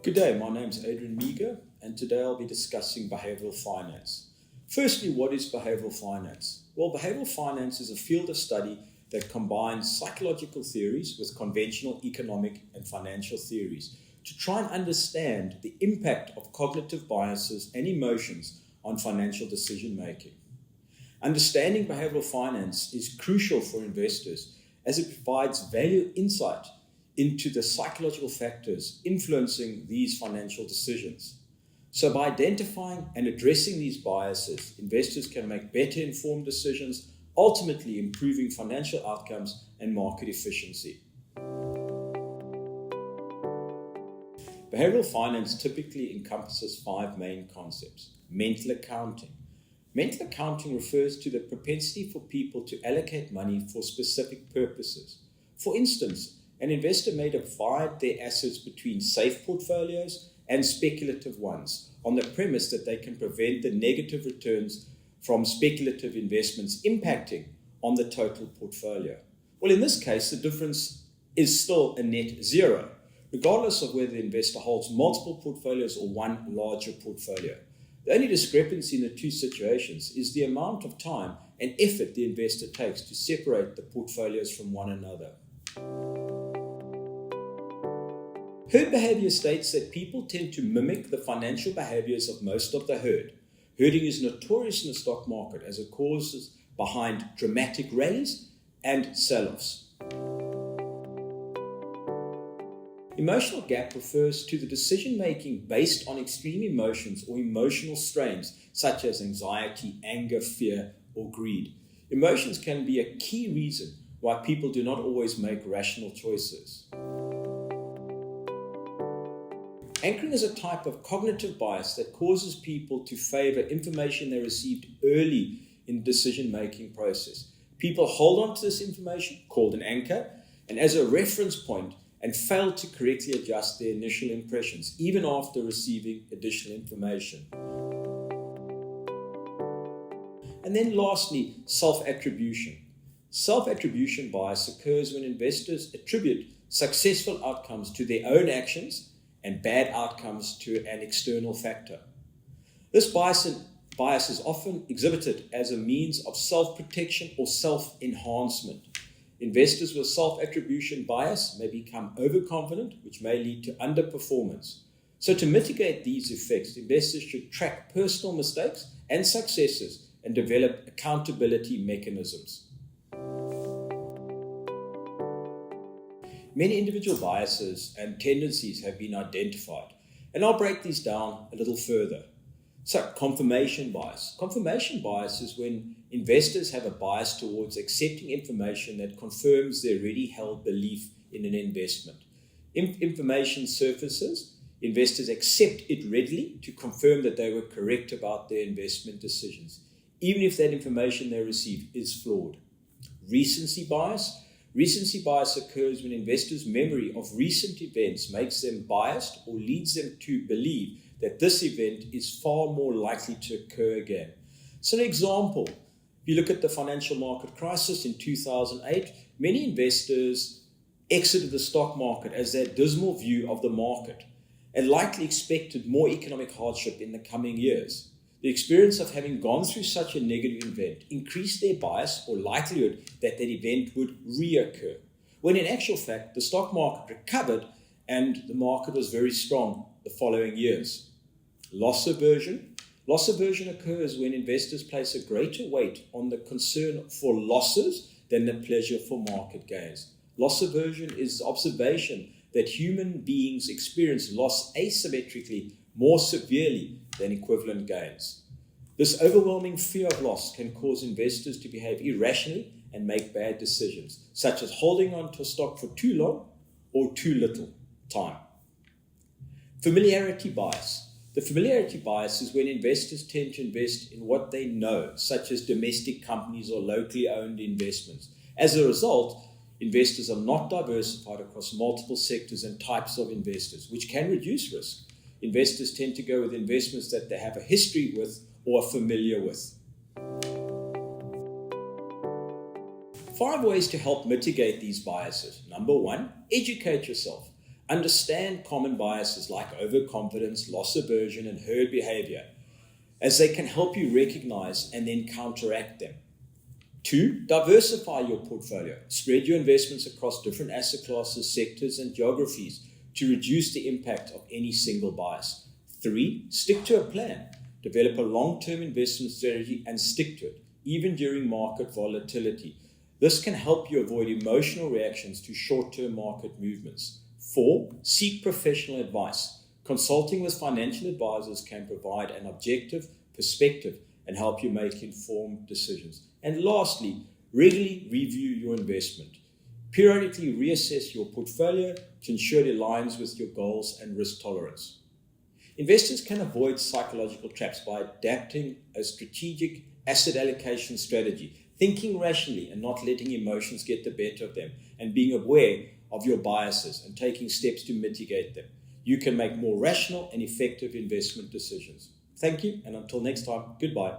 Good day, my name is Adrian Meager, and today I'll be discussing behavioural finance. Firstly, what is behavioural finance? Well, behavioural finance is a field of study that combines psychological theories with conventional economic and financial theories to try and understand the impact of cognitive biases and emotions on financial decision making. Understanding behavioural finance is crucial for investors as it provides value insight into the psychological factors influencing these financial decisions. So by identifying and addressing these biases, investors can make better informed decisions, ultimately improving financial outcomes and market efficiency. Behavioral finance typically encompasses 5 main concepts. Mental accounting. Mental accounting refers to the propensity for people to allocate money for specific purposes. For instance, an investor may divide their assets between safe portfolios and speculative ones on the premise that they can prevent the negative returns from speculative investments impacting on the total portfolio. Well, in this case, the difference is still a net zero, regardless of whether the investor holds multiple portfolios or one larger portfolio. The only discrepancy in the two situations is the amount of time and effort the investor takes to separate the portfolios from one another. Herd behavior states that people tend to mimic the financial behaviors of most of the herd. Herding is notorious in the stock market as a cause behind dramatic rallies and sell-offs. Emotional gap refers to the decision-making based on extreme emotions or emotional strains such as anxiety, anger, fear, or greed. Emotions can be a key reason why people do not always make rational choices. Anchoring is a type of cognitive bias that causes people to favor information they received early in the decision-making process. People hold on to this information, called an anchor, and as a reference point, and fail to correctly adjust their initial impressions, even after receiving additional information. And then lastly, self-attribution. Self-attribution bias occurs when investors attribute successful outcomes to their own actions and bad outcomes to an external factor. This bias is often exhibited as a means of self-protection or self-enhancement. Investors with self-attribution bias may become overconfident, which may lead to underperformance. So to mitigate these effects, investors should track personal mistakes and successes and develop accountability mechanisms. Many individual biases and tendencies have been identified, and I'll break these down a little further. So, confirmation bias. Confirmation bias is when investors have a bias towards accepting information that confirms their already held belief in an investment. If information surfaces, investors accept it readily to confirm that they were correct about their investment decisions, even if that information they receive is flawed. Recency bias. Recency bias occurs when investors' memory of recent events makes them biased or leads them to believe that this event is far more likely to occur again. So an example, if you look at the financial market crisis in 2008, many investors exited the stock market as their dismal view of the market and likely expected more economic hardship in the coming years. The experience of having gone through such a negative event increased their bias or likelihood that that event would reoccur, when in actual fact the stock market recovered and the market was very strong the following years. Loss aversion. Loss aversion occurs when investors place a greater weight on the concern for losses than the pleasure for market gains. Loss aversion is the observation that human beings experience loss asymmetrically more severely than equivalent gains. This overwhelming fear of loss can cause investors to behave irrationally and make bad decisions, such as holding on to a stock for too long or too little time. Familiarity bias. The familiarity bias is when investors tend to invest in what they know, such as domestic companies or locally owned investments. As a result, investors are not diversified across multiple sectors and types of investors, which can reduce risk. Investors tend to go with investments that they have a history with or are familiar with. 5 ways to help mitigate these biases. Number 1, educate yourself. Understand common biases like overconfidence, loss aversion, and herd behavior, as they can help you recognize and then counteract them. 2, diversify your portfolio. Spread your investments across different asset classes, sectors, and geographies to reduce the impact of any single bias. 3, stick to a plan. Develop a long-term investment strategy and stick to it, even during market volatility. This can help you avoid emotional reactions to short-term market movements. 4, seek professional advice. Consulting with financial advisors can provide an objective perspective and help you make informed decisions. And lastly, regularly review your investment. Periodically reassess your portfolio to ensure it aligns with your goals and risk tolerance. Investors can avoid psychological traps by adapting a strategic asset allocation strategy, thinking rationally and not letting emotions get the better of them, and being aware of your biases and taking steps to mitigate them. You can make more rational and effective investment decisions. Thank you, and until next time, goodbye.